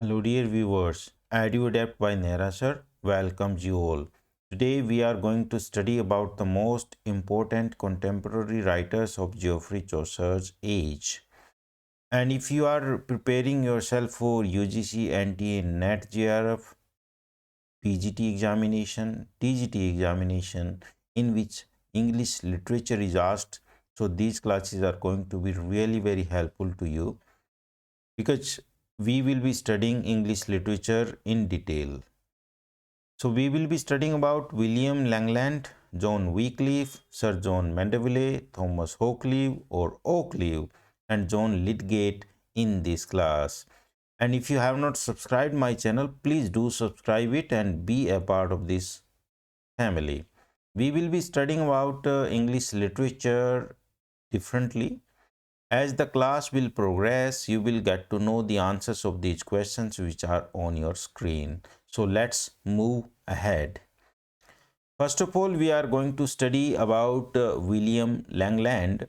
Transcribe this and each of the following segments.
Hello dear viewers, EduAdapt by Nerasar welcomes you all. Today we are going to study about the most important contemporary writers of Geoffrey Chaucer's age. And if you are preparing yourself for UGC, NTA, NET, JRF, PGT examination, TGT examination in which English literature is asked, so these classes are going to be really very helpful to you because we will be studying English literature in detail. So we will be studying about William Langland, John Wycliffe, Sir John Mandeville, Thomas Oakleigh or Oakleigh, and John Lydgate in this class. And if you have not subscribed my channel, please do subscribe it and be a part of this family. We will be studying about English literature differently. As the class will progress, you will get to know the answers of these questions which are on your screen. So let's move ahead. First of all, we are going to study about William Langland.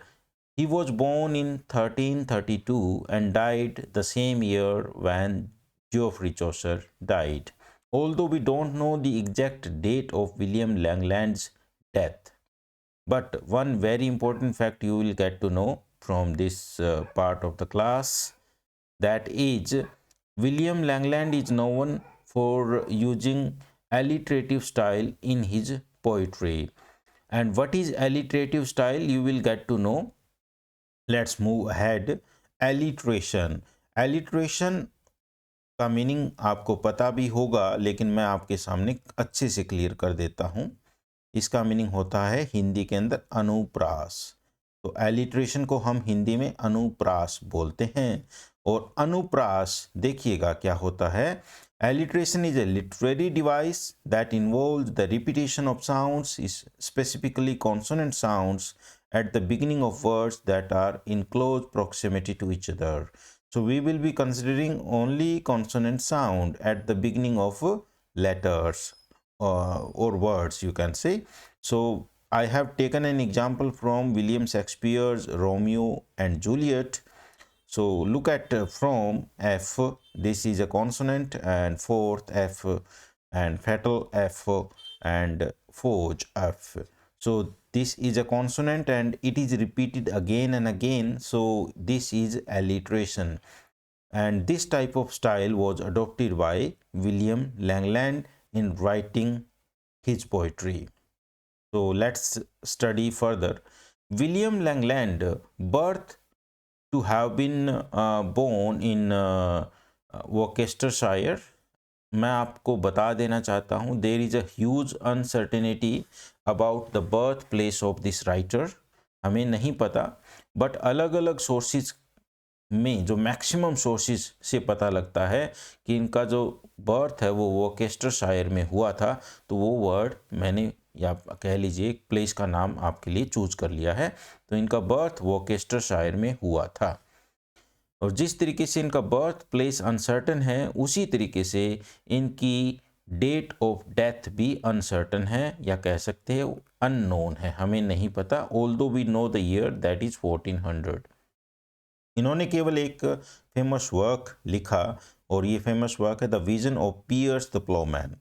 He was born in 1332 and died the same year when Geoffrey Chaucer died. Although we don't know the exact date of William Langland's death, but one very important fact you will get to know from this part of the class, that is, William Langland is known for using alliterative style in his poetry. And what is alliterative style, you will get to know. Let's move ahead. Alliteration का meaning आपको पता भी होगा, लेकिन मैं आपके सामने अच्छे से क्लियर कर देता हूं. इसका मीनिंग होता है हिंदी के अंदर अनुप्रास. तो एलिट्रेशन को हम हिंदी में अनुप्रास बोलते हैं. और अनुप्रास देखिएगा क्या होता है. Alliteration is a literary device that involves the repetition of sounds, specifically consonant sounds at the beginning of words that are in close proximity to each other. So we will be considering only consonant sound at the beginning of letters or words, you can say. So I have taken an example from William Shakespeare's Romeo and Juliet. So look at from F, this is a consonant, and fourth F, and fatal F, and forge F. So this is a consonant and it is repeated again and again, so this is alliteration. And this type of style was adopted by William Langland in writing his poetry. So let's study further. William Langland birth to have been born in Worcestershire. मैं आपको बता देना चाहता हूँ, there is a huge uncertainty about the birth place of this writer. हमें नहीं पता, but अलग अलग सोर्सेज में जो मैक्सिमम सोर्सेज से पता लगता है कि इनका जो बर्थ है वो वोकेस्टरशायर में हुआ था. तो वो वर्ड मैंने, या कह लीजिए एक प्लेस का नाम आपके लिए चूज कर लिया है. तो इनका बर्थ वोकेस्टरशायर में हुआ था. और जिस तरीके से इनका बर्थ प्लेस अनसर्टन है, उसी तरीके से इनकी डेट ऑफ डेथ भी अनसर्टन है, या कह सकते हैं अननोन है, हमें नहीं पता. Although we know the year, that is 1400. इन्होंने केवल एक फेमस वर्क लिखा, और ये फेमस वर्क है the vision of Piers the Ploughman.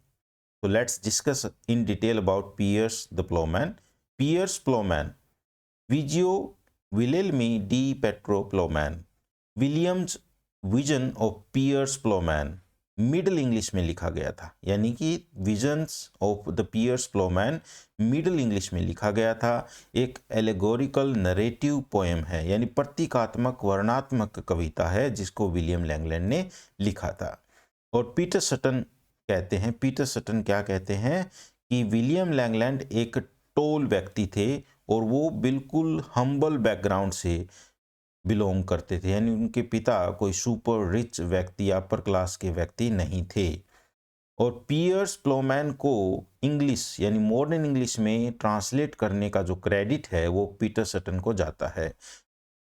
तो let's discuss in detail about Piers the Ploughman. Piers Ploughman, Visio Willelmi de Petro Ploughman, William's vision of Piers Ploughman. Middle English में लिखा गया था, यानी कि visions of the Piers Ploughman Middle English में लिखा गया था. एक एलेगोरिकल नरेटिव पोएम है, यानी प्रतीकात्मक वर्णात्मक कविता है, जिसको विलियम लैंगलैंड ने लिखा था. और पीटर सटन कहते हैं, पीटर सटन क्या कहते हैं कि विलियम लैंगलैंड एक टोल व्यक्ति थे, और वो बिल्कुल हम्बल बैकग्राउंड से बिलोंग करते थे, यानी उनके पिता कोई सुपर रिच व्यक्ति या अपर क्लास के व्यक्ति नहीं थे. और पियर्स प्लोमैन को इंग्लिश यानी मॉडर्न इंग्लिश में ट्रांसलेट करने का जो क्रेडिट है वो पीटर सटन को जाता है.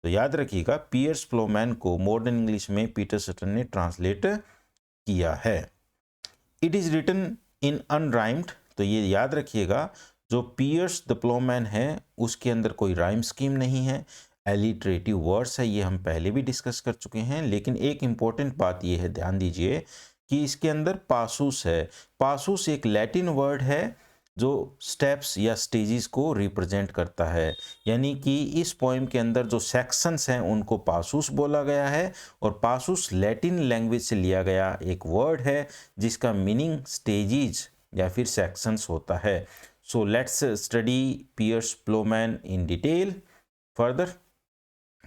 तो याद रखिएगा, पियर्स प्लोमैन को मॉडर्न इंग्लिश में पीटर सटन ने ट्रांसलेट किया है. It is written in unrhymed. तो ये याद रखिएगा, जो पियर्स द प्लोमैन है उसके अंदर कोई राइम स्कीम नहीं है. एलिटरेटिव वर्ड्स है, ये हम पहले भी डिस्कस कर चुके हैं। लेकिन एक इम्पॉर्टेंट बात ये है, ध्यान दीजिए कि इसके अंदर पासूस है। पासूस एक लैटिन वर्ड है जो स्टेप्स या स्टेजेस को रिप्रेजेंट करता है, यानी कि इस पोएम के अंदर जो सेक्शंस हैं उनको पासूस बोला गया है। और पासूस लैटिन लैंग्वेज से लिया गया एक वर्ड है जिसका मीनिंग स्टेजेस या फिर सेक्शंस होता है। So let's study Piers Plowman in detail further.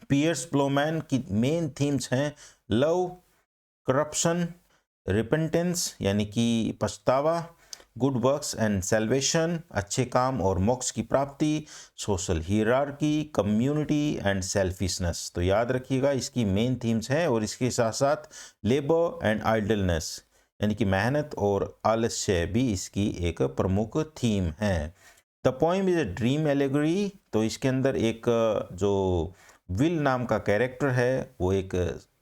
Piers Plowman की मेन थीम्स हैं लव, करप्शन, रिपेंटेंस यानी कि पछतावा, गुड वर्क्स एंड सेल्वेशन अच्छे काम और मोक्ष की प्राप्ति, social hierarchy, community and selfishness. तो याद रखिएगा इसकी मेन थीम्स हैं। और इसके साथ साथ लेबर एंड आइडलनेस यानी कि मेहनत और आलस्य भी इसकी एक प्रमुख थीम है। The poem is a dream allegory. तो इसके अंदर एक जो विल नाम का कैरेक्टर है वो एक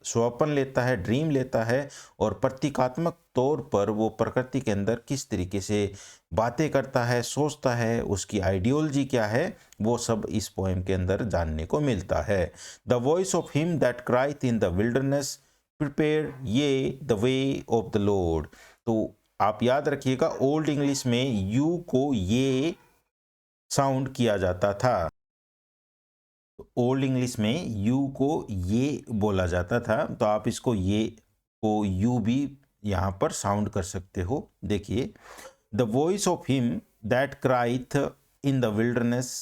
स्वप्न लेता है, ड्रीम लेता है, और प्रतीकात्मक तौर पर वो प्रकृति के अंदर किस तरीके से बातें करता है, सोचता है, उसकी आइडियोलॉजी क्या है, वो सब इस पोएम के अंदर जानने को मिलता है। The voice of him that crieth in the wilderness prepare ye the way of the Lord. तो आप याद रखिएगा ओल्ड इंग्लिश में यू को ये साउंड किया जाता था। ओल्ड इंग्लिश में यू को ये बोला जाता था, तो आप इसको ये को यू भी यहाँ पर साउंड कर सकते हो। देखिए, the voice of him that crieth in the wilderness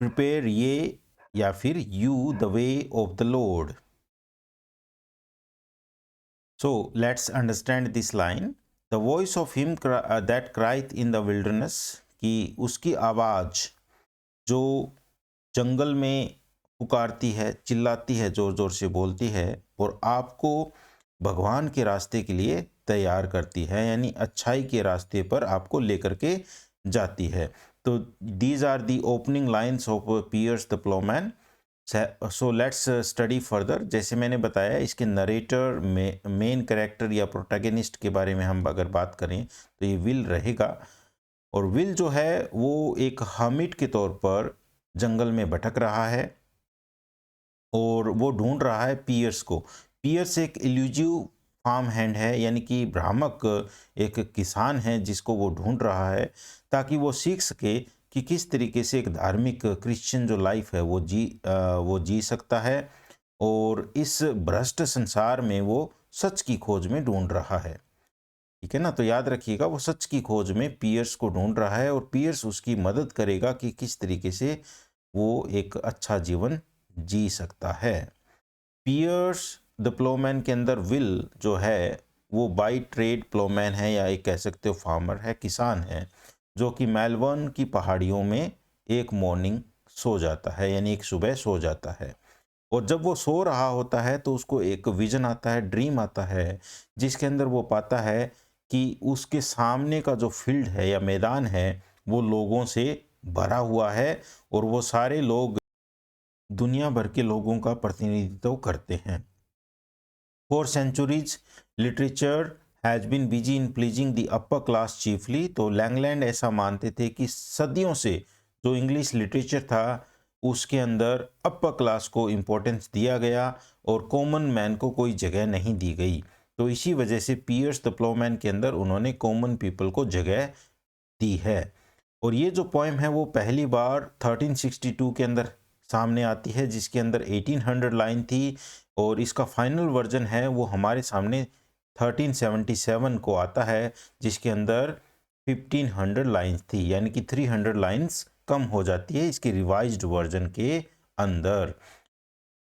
prepare ye या फिर you the way of the Lord. So let's understand this line. The voice of him that crieth in the wilderness, कि उसकी आवाज़ जो जंगल में पुकारती है, चिल्लाती है, ज़ोर ज़ोर से बोलती है और आपको भगवान के रास्ते के लिए तैयार करती है, यानी अच्छाई के रास्ते पर आपको लेकर के जाती है। तो these are the opening lines of Piers the Plowman. So let's study further. जैसे मैंने बताया इसके नरेटर में मेन कैरेक्टर या प्रोटैगनिस्ट के बारे में हम अगर बात करें तो ये विल रहेगा। और विल जो है वो एक हर्मिट के तौर पर जंगल में भटक रहा है और वो ढूंढ रहा है पियर्स को। पियर्स एक इल्यूजिव फार्म हैंड है, यानी कि भ्रामक एक किसान है जिसको वो ढूंढ रहा है ताकि वो सीख सके कि किस तरीके से एक धार्मिक क्रिश्चियन जो लाइफ है वो जी सकता है। और इस भ्रष्ट संसार में वो सच की खोज में ढूंढ रहा है। ठीक है ना, तो याद रखिएगा वो सच की खोज में पियर्स को ढूंढ रहा है और पियर्स उसकी मदद करेगा कि किस तरीके से वो एक अच्छा जीवन जी सकता है। पियर्स द प्लोमैन के अंदर विल जो है वो बाय ट्रेड प्लोमैन है, या एक कह सकते हो फार्मर है, किसान है, जो कि मेलबर्न की पहाड़ियों में एक मॉर्निंग सो जाता है, यानी एक सुबह सो जाता है। और जब वो सो रहा होता है तो उसको एक विजन आता है, ड्रीम आता है, जिसके अंदर वो पाता है कि उसके सामने का जो फील्ड है या मैदान है वो लोगों से भरा हुआ है और वो सारे लोग दुनिया भर के लोगों का प्रतिनिधित्व करते हैं। For centuries literature has been busy in pleasing the upper class chiefly. तो लैंगलैंड ऐसा मानते थे कि सदियों से जो इंग्लिश लिटरेचर था उसके अंदर अपर क्लास को इम्पोर्टेंस दिया गया और कॉमन मैन को कोई जगह नहीं दी गई। तो इसी वजह से पियर्स द प्लोमैन के अंदर उन्होंने कॉमन पीपल को जगह दी है। और ये जो पोएम है वो पहली बार 1362 के अंदर सामने आती है, जिसके अंदर 1800 लाइन थी, और इसका फाइनल वर्जन है वो हमारे सामने 1377 को आता है, जिसके अंदर 1500 लाइन्स थी, यानी कि 300 लाइन्स कम हो जाती है इसके रिवाइज्ड वर्जन के अंदर।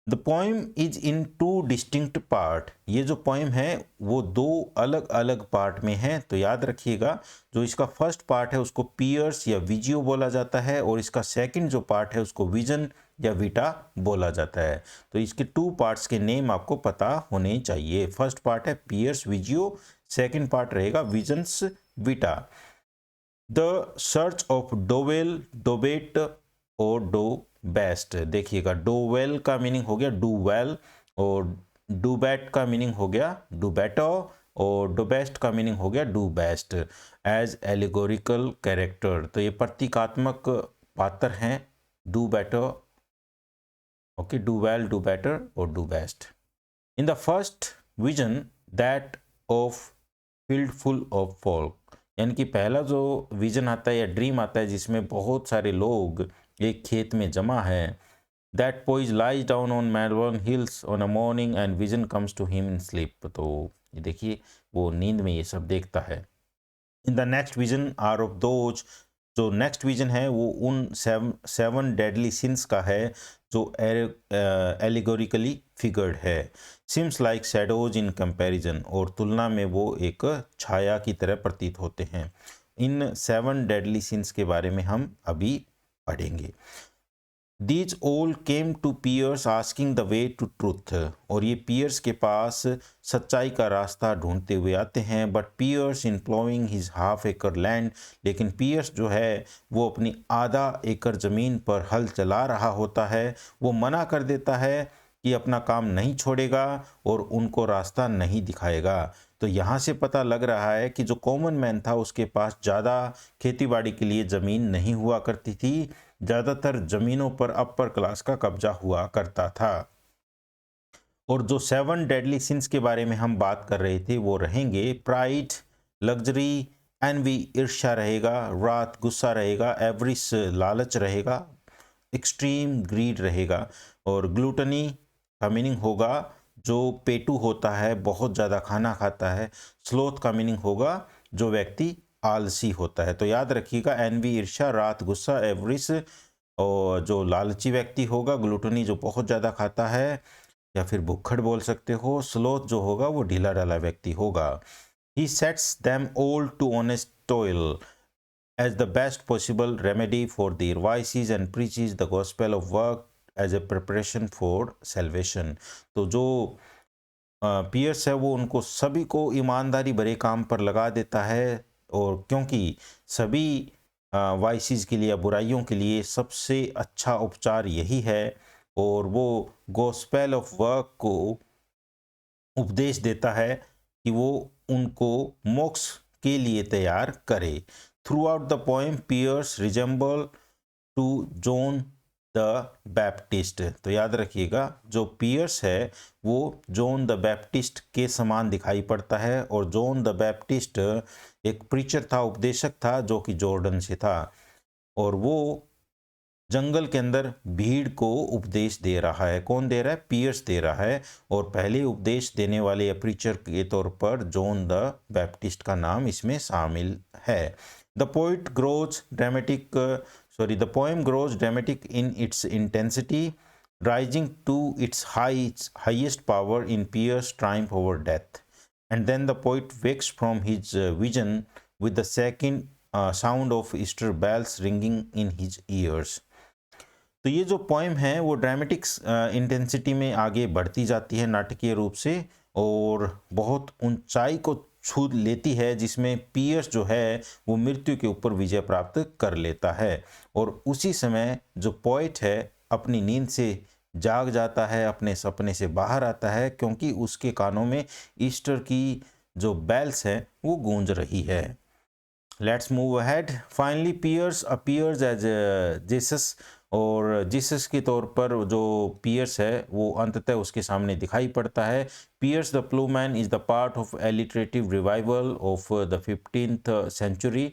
The poem is in two distinct part. ये जो पोइम है वो दो अलग अलग पार्ट में है। तो याद रखिएगा जो इसका फर्स्ट पार्ट है उसको पियर्स या विजियो बोला जाता है, और इसका सेकंड जो पार्ट है उसको विजन या विटा बोला जाता है। तो इसके टू पार्ट्स के नेम आपको पता होने चाहिए। फर्स्ट पार्ट है पियर्स विजियो, सेकंड पार्ट रहेगा visions Vita. The search of Dowel, Dobet और डो बेस्ट। देखिएगा डोवेल का मीनिंग हो गया डू वेल, और डू बैट का मीनिंग हो गया डू बेटो, और डू बेस्ट का मीनिंग हो गया do best as allegorical character. तो ये प्रतीकात्मक पात्र हैं डू बेटो Okay, do well, do better, or do best. In the first vision, that of field full of folk, यानी कि पहला जो विजन आता है या ड्रीम आता है जिसमें बहुत सारे लोग एक खेत में जमा है, that poise lies down on Malvern Hills on a morning and vision comes to him in sleep. तो ये देखिए वो नींद में ये सब देखता है. In the next vision are of those, जो नेक्स्ट विजन है वो उन सेवन डेडली सिंस का है जो एलिगोरिकली फिगर्ड है. Seems like shadows in comparison, और तुलना में वो एक छाया की तरह प्रतीत होते हैं. इन 7 डेडली सिंस के बारे में हम अभी पढ़ेंगे. These all came to Pierce asking the way to truth, और ये पियर्स के पास सच्चाई का रास्ता ढूंढते हुए आते हैं. But Piers in plowing his half acre land, लेकिन पियर्स जो है वो अपनी आधा एकड़ ज़मीन पर हल चला रहा होता है. वो मना कर देता है कि अपना काम नहीं छोड़ेगा और उनको रास्ता नहीं दिखाएगा. तो यहाँ से पता लग रहा है कि जो कॉमन मैन था उसके पास ज़्यादा खेतीबाड़ी के लिए ज़मीन नहीं हुआ करती थी. ज़्यादातर ज़मीनों पर अपर क्लास का कब्जा हुआ करता था. और जो 7 डेडली सिंस के बारे में हम बात कर रहे थे वो रहेंगे प्राइड, लग्जरी, एनवी ईर्ष्या रहेगा, रात गुस्सा रहेगा, एवरिस लालच रहेगा, एक्सट्रीम ग्रीड रहेगा, और ग्लूटनी का मीनिंग होगा जो पेटू होता है, बहुत ज़्यादा खाना खाता है. स्लोथ का मीनिंग होगा जो व्यक्ति आलसी होता है. तो याद रखिएगा, एनवी ईर्ष्या, रात गुस्सा, एवरिस और जो लालची व्यक्ति होगा, ग्लूटनी जो बहुत ज़्यादा खाता है या फिर भुक्खड़ बोल सकते हो, स्लोथ जो होगा वो ढीला ढाला व्यक्ति होगा. He sets them all to honest toil as the best possible remedy for their vices and preaches the gospel of work as a preparation for salvation. तो जो पियर्स है वो उनको सभी को ईमानदारी भरे काम पर लगा देता है, और क्योंकि सभी वाइसिस के लिए या बुराइयों के लिए सबसे अच्छा उपचार यही है, और वो गॉस्पेल ऑफ वर्क को उपदेश देता है कि वो उनको मोक्ष के लिए तैयार करे. Throughout the poem Piers resemble to John the Baptist. तो याद रखिएगा, जो पियर्स है वो जॉन द बैप्टिस्ट के समान दिखाई पड़ता है, और जॉन द बैप्टिस्ट एक प्रीचर था, उपदेशक था जो कि जॉर्डन से था, और वो जंगल के अंदर भीड़ को उपदेश दे रहा है. कौन दे रहा है? पियर्स दे रहा है. और पहले उपदेश देने वाले या प्रीचर के तौर पर जॉन द बैप्टिस्ट का नाम इसमें शामिल है. The poet grows dramatic the poem grows dramatic in its intensity, rising to its highest power in Pierce's triumph over death. And then the poet wakes from his vision with the second sound of Easter bells ringing in his ears. तो ये जो poem है वो dramatic intensity में आगे बढ़ती जाती है नाटकीय रूप से, और बहुत ऊंचाई को छू लेती है, जिसमें पियर्स जो है वो मृत्यु के ऊपर विजय प्राप्त कर लेता है. और उसी समय जो पोएट है अपनी नींद से जाग जाता है, अपने सपने से बाहर आता है, क्योंकि उसके कानों में ईस्टर की जो बेल्स हैं वो गूंज रही है. Let's move ahead. Finally Piers appears as Jesus, और जीसस के तौर पर जो पियर्स है वो अंततः उसके सामने दिखाई पड़ता है. Piers the Ploughman is the part of alliterative revival of the 15th century.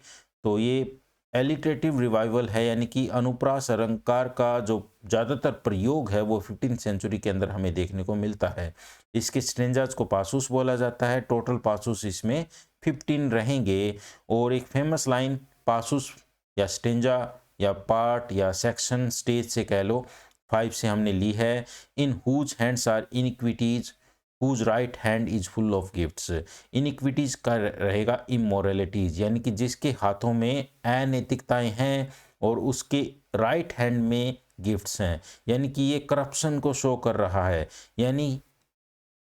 तो ये एलिटरेटिव रिवाइवल है, यानी कि अनुप्रास अलंकार का जो ज़्यादातर प्रयोग है वो 15th सेंचुरी के अंदर हमें देखने को मिलता है. इसके स्ट्रेंजार्स को पासूस बोला जाता है. टोटल पासूस इसमें 15 रहेंगे, और एक फेमस लाइन पासूस या स्टेंजा या पार्ट या सेक्शन स्टेज से कह लो 5 से हमने ली है. In whose hands are iniquities, whose right hand is full of gifts. Iniquities का रहेगा इमोरलिटीज, यानी कि जिसके हाथों में अनैतिकताएं हैं और उसके राइट हैंड में गिफ्ट्स हैं, यानी कि ये करप्शन को शो कर रहा है, यानी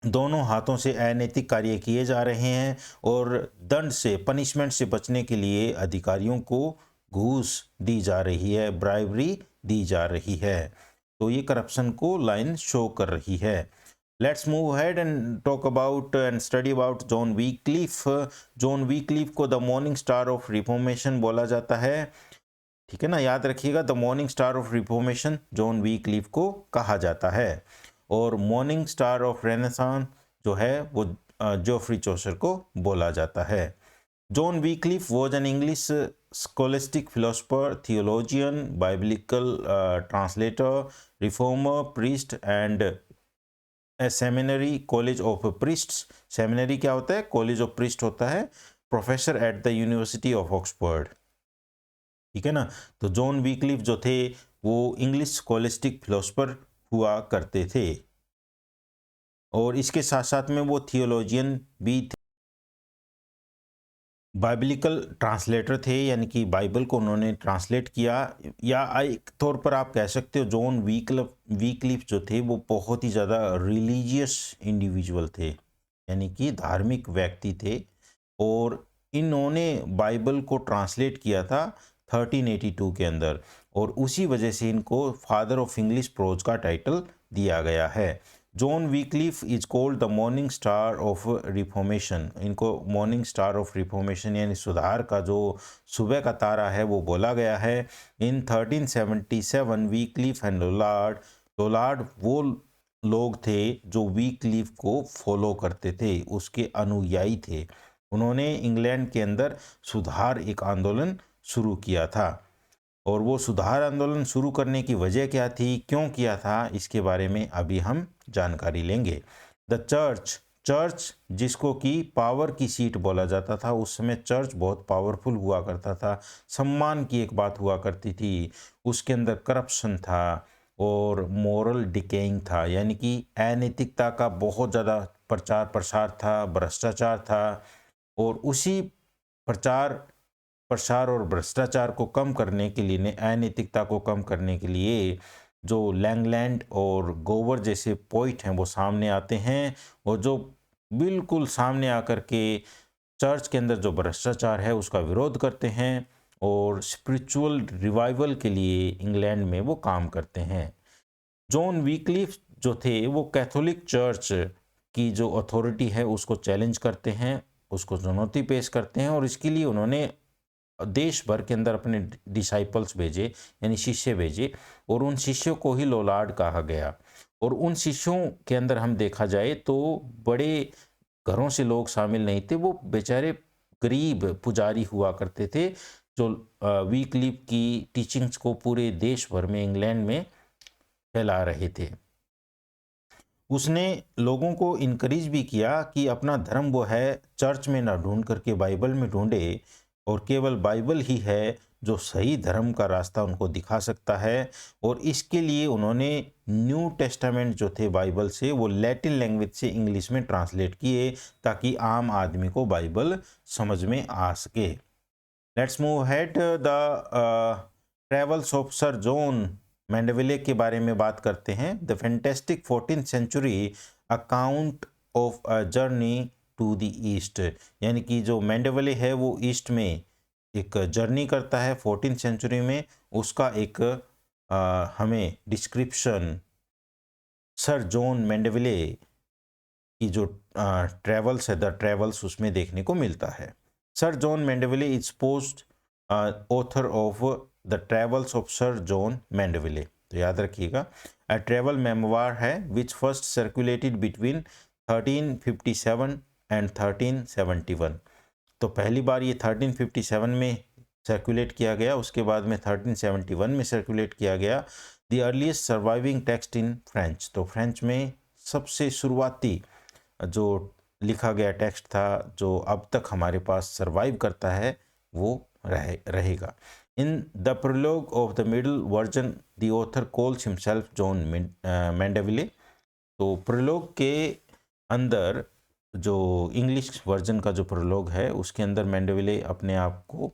दोनों हाथों से अनैतिक कार्य किए जा रहे हैं, और दंड से, पनिशमेंट से बचने के लिए अधिकारियों को घूस दी जा रही है, ब्राइबरी दी जा रही है. तो ये करप्शन को लाइन शो कर रही है. Let's move head and talk about and study about John Wycliffe. John Wycliffe को the morning star of reformation बोला जाता है. ठीक है ना, याद रखिएगा the morning star of reformation John Wycliffe को कहा जाता है, और मॉर्निंग स्टार ऑफ रेनेसांस जो है वो जोफ्री चौसर को बोला जाता है। John Wycliffe was an English scholastic philosopher, theologian, biblical translator, reformer, priest and seminary college of priests. Seminary क्या होता है? कॉलेज ऑफ प्रीस्ट होता है। Professor at the university of Oxford. ठीक है ना, तो जॉन विक्लिफ जो थे वो इंग्लिश स्कॉलिस्टिक फिलोसफर हुआ करते थे, और इसके साथ साथ में वो थियोलॉजियन भी थे, बाइबलिकल ट्रांसलेटर थे, यानी कि बाइबल को उन्होंने ट्रांसलेट किया, या एक तौर पर आप कह सकते हो जॉन विक्लिफ जो थे वो बहुत ही ज़्यादा रिलीजियस इंडिविजुअल थे, यानी कि धार्मिक व्यक्ति थे, और इन्होंने बाइबल को ट्रांसलेट किया था 1382 के अंदर, और उसी वजह से इनको फादर ऑफ इंग्लिश प्रोज का टाइटल दिया गया है। John Wycliffe is called the morning star of reformation. इनको मॉर्निंग स्टार ऑफ रिफॉर्मेशन यानी सुधार का जो सुबह का तारा है वो बोला गया है। इन 1377 विक्लिफ एंड लोलार्ड वो लोग थे जो विक्लिफ को फॉलो करते थे, उसके अनुयायी थे। उन्होंने इंग्लैंड के अंदर सुधार एक आंदोलन शुरू किया था, और वो सुधार आंदोलन शुरू करने की वजह क्या थी, क्यों किया था, इसके बारे में अभी हम जानकारी लेंगे। द चर्च जिसको कि पावर की सीट बोला जाता था, उस समय चर्च बहुत पावरफुल हुआ करता था, सम्मान की एक बात हुआ करती थी, उसके अंदर करप्शन था और मोरल डिकेइंग था, यानी कि अनैतिकता का बहुत ज़्यादा प्रचार प्रसार था, भ्रष्टाचार था, और उसी प्रसार और भ्रष्टाचार को कम करने के लिए, अनैतिकता को कम करने के लिए जो लैंगलैंड और गोवर जैसे पोइट हैं वो सामने आते हैं, और जो बिल्कुल सामने आकर के चर्च के अंदर जो भ्रष्टाचार है उसका विरोध करते हैं, और स्पिरिचुअल रिवाइवल के लिए इंग्लैंड में वो काम करते हैं। जॉन विक्लिफ जो थे वो कैथोलिक चर्च की जो अथॉरिटी है उसको चैलेंज करते हैं, उसको चुनौती पेश करते हैं, और इसके लिए उन्होंने देश भर के अंदर अपने डिसाइपल्स भेजे, यानी शिष्य भेजे, और उन शिष्यों को ही लोलार्ड कहा गया। और उन शिष्यों के अंदर हम देखा जाए तो बड़े घरों से लोग शामिल नहीं थे, वो बेचारे गरीब पुजारी हुआ करते थे जो विक्लिफ की टीचिंग्स को पूरे देश भर में इंग्लैंड में फैला रहे थे। उसने लोगों को इनकरेज भी किया कि अपना धर्म वो है चर्च में ना ढूंढ करके बाइबल में ढूंढे, और केवल बाइबल ही है जो सही धर्म का रास्ता उनको दिखा सकता है। और इसके लिए उन्होंने न्यू टेस्टामेंट जो थे बाइबल से वो लैटिन लैंग्वेज से इंग्लिश में ट्रांसलेट किए, ताकि आम आदमी को बाइबल समझ में आ सके। Let's move head the travels of sir John Mandeville के बारे में बात करते हैं। The fantastic 14th century account of a journey to the east, यानी कि जो मैंडेविले है वो ईस्ट में एक जर्नी करता है 14th सेंचुरी में, उसका एक हमें डिस्क्रिप्शन सर जॉन मैंडेविले की जो ट्रेवल्स है, द ट्रेवल्स, उसमें देखने को मिलता है। Sir John Mandeville is post author of the travels of sir John Mandeville. तो याद रखिएगा ट्रेवल मेमोयर है which first circulated between 1357 and 1371। तो पहली बार ये 1357 में सर्कुलेट किया गया, उसके बाद में 1371 में सर्कुलेट किया गया। The earliest surviving text in French, तो फ्रेंच में सबसे शुरुआती जो लिखा गया टेक्स्ट था जो अब तक हमारे पास सर्वाइव करता है वो रहेगा। In the prologue of the middle version the author calls himself John Mandeville. तो प्रोलॉग के अंदर जो इंग्लिश वर्जन का जो प्रोलॉग है उसके अंदर मैंडेविले अपने आप को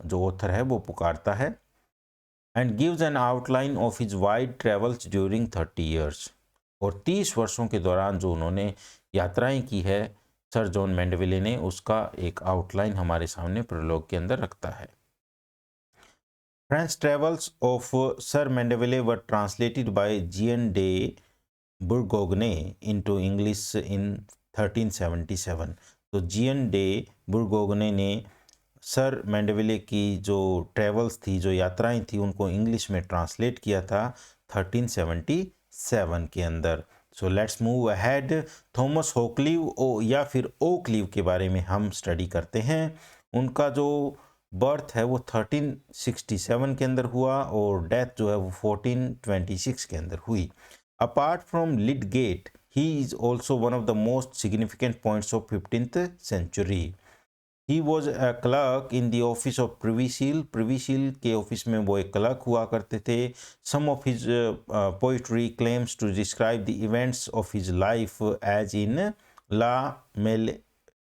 जो ऑथर है वो पुकारता है। And gives an outline of his wide travels during 30 years, और 30 वर्षों के दौरान जो उन्होंने यात्राएं की है सर जॉन मैंडेविले ने, उसका एक आउटलाइन हमारे सामने प्रोलॉग के अंदर रखता है। French travels of Sir Mandeville were translated by Jean de Bourgogne into English in 1377। तो जीएन डे बुर्गोग्ने ने सर मैंडेविले की जो ट्रेवल्स थी, जो यात्राएं थी, उनको इंग्लिश में ट्रांसलेट किया था 1377 के अंदर। So let's move ahead. Thomas Hoccleve या फिर ओकलीव के बारे में हम स्टडी करते हैं। उनका जो बर्थ है वो 1367 के अंदर हुआ और डेथ जो है वो 1426 के अंदर हुई। Apart from Lydgate, he is also one of the most significant points of 15th century. He was a clerk in the office of privy seal. Privy seal के ऑफिस में वो एक क्लर्क हुआ करते थे। Some of his poetry claims to describe the events of his life as in La Male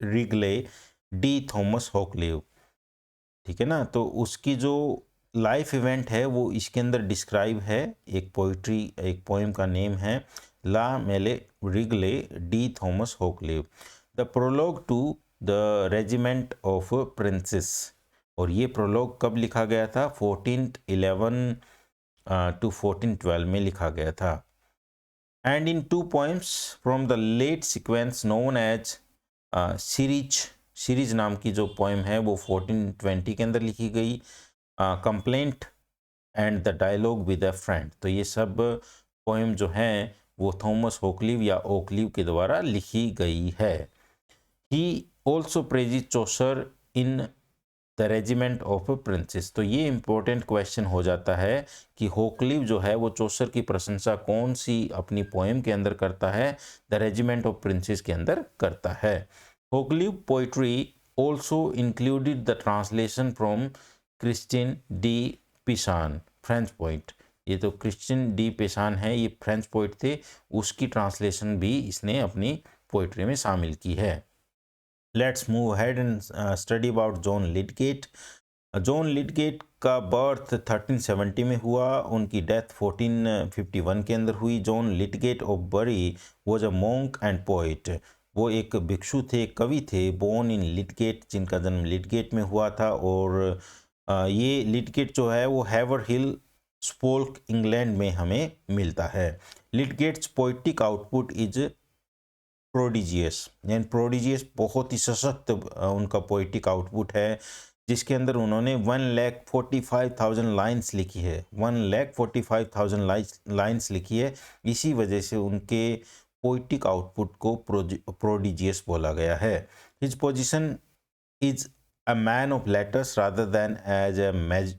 Regle de Thomas Hoccleve. ठीक है ना, तो उसकी जो लाइफ इवेंट है वो इसके अंदर डिस्क्राइब है। एक पोइट्री, एक पोएम का नेम है La Male Regle de Thomas Hoccleve. The prologue to the regiment of princes, और ये प्रोलॉग कब लिखा गया था? 1411 टू 1412 में लिखा गया था। And in two poems from the late sequence known as series नाम की जो पोएम है वो 1420 के अंदर लिखी गई। Complaint and the dialogue with a friend, तो ये सब पोएम जो हैं वो थॉमस होकलीव या ओकलीव के द्वारा लिखी गई है। He also praises Chaucer in the regiment of princes. तो ये इंपॉर्टेंट क्वेश्चन हो जाता है कि होकलीव जो है वो चौसर की प्रशंसा कौन सी अपनी पोएम के अंदर करता है? द रेजिमेंट ऑफ प्रिंसेस के अंदर करता है। Hoccleve poetry also included the translation from Christine de Pisan, French poet. ये तो क्रिस्टिन डी पिसान है, ये फ्रेंच पोइट थे, उसकी ट्रांसलेशन भी इसने अपनी पोइट्री में शामिल की है। Let's move ahead and study about John Lydgate. John Lydgate का बर्थ 1370 में हुआ, उनकी डेथ 1451 के अंदर हुई। जॉन लिडगेट ऑफ बरी was a monk and poet. वो एक भिक्षु थे, कवि थे। बोर्न इन लिडगेट, जिनका जन्म लिडगेट में हुआ था। और ये लिडगेट जो है वो हैवर हिल, स्पोल्क, इंग्लैंड में हमें मिलता है। लिडगेट्स पोइटिक आउटपुट इज प्रोडिजियस, यानी प्रोडिजियस बहुत ही सशक्त उनका पोइटिक आउटपुट है, जिसके अंदर उन्होंने 1,45,000 लाइन्स लिखी है। 1,45,000 लाइन्स लिखी है। इसी वजह से उनके पोइटिक आउटपुट को प्रोडिजियस बोला गया है। His position is a man of letters rather than as a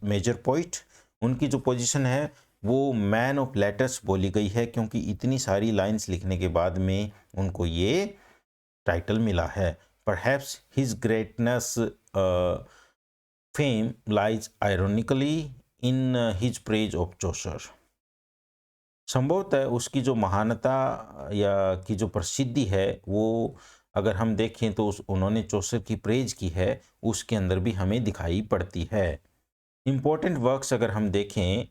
major poet. उनकी जो पोजीशन है वो मैन ऑफ लेटर्स बोली गई है, क्योंकि इतनी सारी लाइंस लिखने के बाद में उनको ये टाइटल मिला है। Perhaps his greatness fame lies ironically in his praise of चौसर। संभवतः उसकी जो महानता या की जो प्रसिद्धि है वो अगर हम देखें तो उन्होंने चौसर की प्रेज की है, उसके अंदर भी हमें दिखाई पड़ती है। इम्पोर्टेंट वर्क्स अगर हम देखें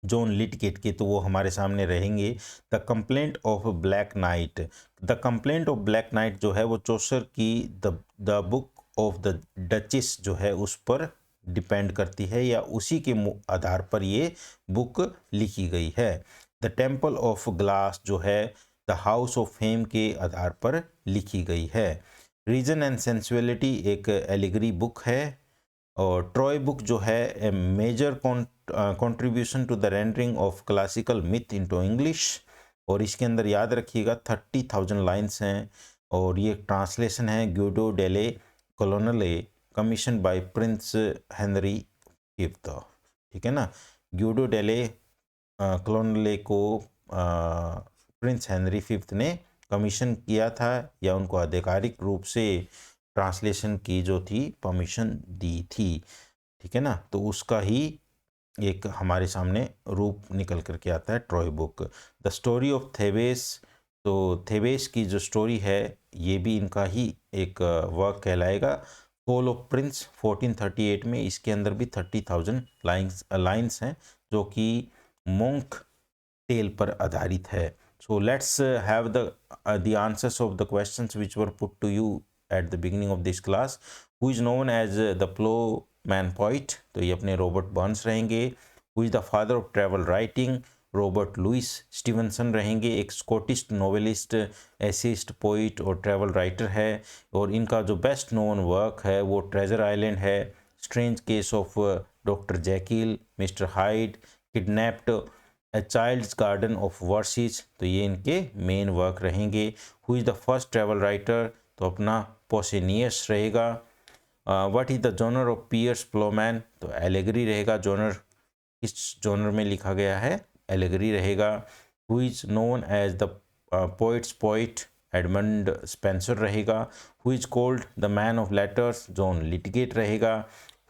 जॉन लिडगेट के, तो वो हमारे सामने रहेंगे। The complaint of black night. The complaint of black night जो है वो चौसर की the book of the duchess जो है उस पर डिपेंड करती है, या उसी के आधार पर ये बुक लिखी गई है। द टेम्पल ऑफ ग्लास जो है द हाउस ऑफ फेम के आधार पर लिखी गई है। रीजन एंड सेंसुअलिटी एक एलिगरी बुक है। और ट्रॉय बुक जो है a major contribution to the rendering of classical myth into English. और इसके अंदर याद रखिएगा 30,000 लाइन्स हैं, और ये ट्रांसलेशन है Guido delle Colonne, commission by Prince Henry fifth. ठीक है ना, ग्यूडो डेले कॉलोनले को प्रिंस हेनरी फिफ्थ ने कमीशन किया था, या उनको आधिकारिक रूप से ट्रांसलेशन की जो थी परमिशन दी थी। ठीक है ना, तो उसका ही एक हमारे सामने रूप निकल करके आता है Troy book. The story of Thebes, तो थेबेस की जो स्टोरी है ये भी इनका ही एक वर्क कहलाएगा। फॉल ऑफ प्रिंस 1438 में, इसके अंदर भी 30,000 लाइन्स हैं जो कि मोंक टेल पर आधारित है। So let's have the answers of the questions which were put to you at the beginning of this class. Who is known as the Plowman poet? तो ये अपने रॉबर्ट बर्न्स रहेंगे। Who is the father of travel writing? Robert Louis Stevenson रहेंगे, एक Scottish novelist, essayist, poet और travel writer है। और इनका जो बेस्ट नोन वर्क है वो ट्रेजर आइलैंड है, strange case of doctor Jekyll, mister Hyde, kidnapped, a child's garden of verses, तो ये इनके मेन वर्क रहेंगे। Who is the first travel writer, तो अपना पोसेनियस रहेगा। What is the genre of Piers Ploughman, तो allegory रहेगा। जॉनर किस जॉनर में लिखा गया है, एलेगरी रहेगा। Who is known as the poet's poet, Edmund Spenser रहेगा। Who is called the man of letters, John Lydgate रहेगा।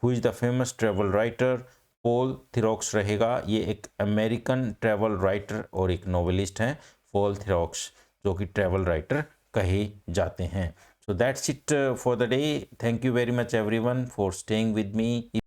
Who is the famous travel writer, Paul Theroux रहेगा। ये एक अमेरिकन ट्रैवल राइटर और एक नोवेलिस्ट हैं, Paul थिरॉक्स, जो कि ट्रैवल राइटर कहे जाते हैं। So that's it for the day. Thank you very much everyone for staying with me.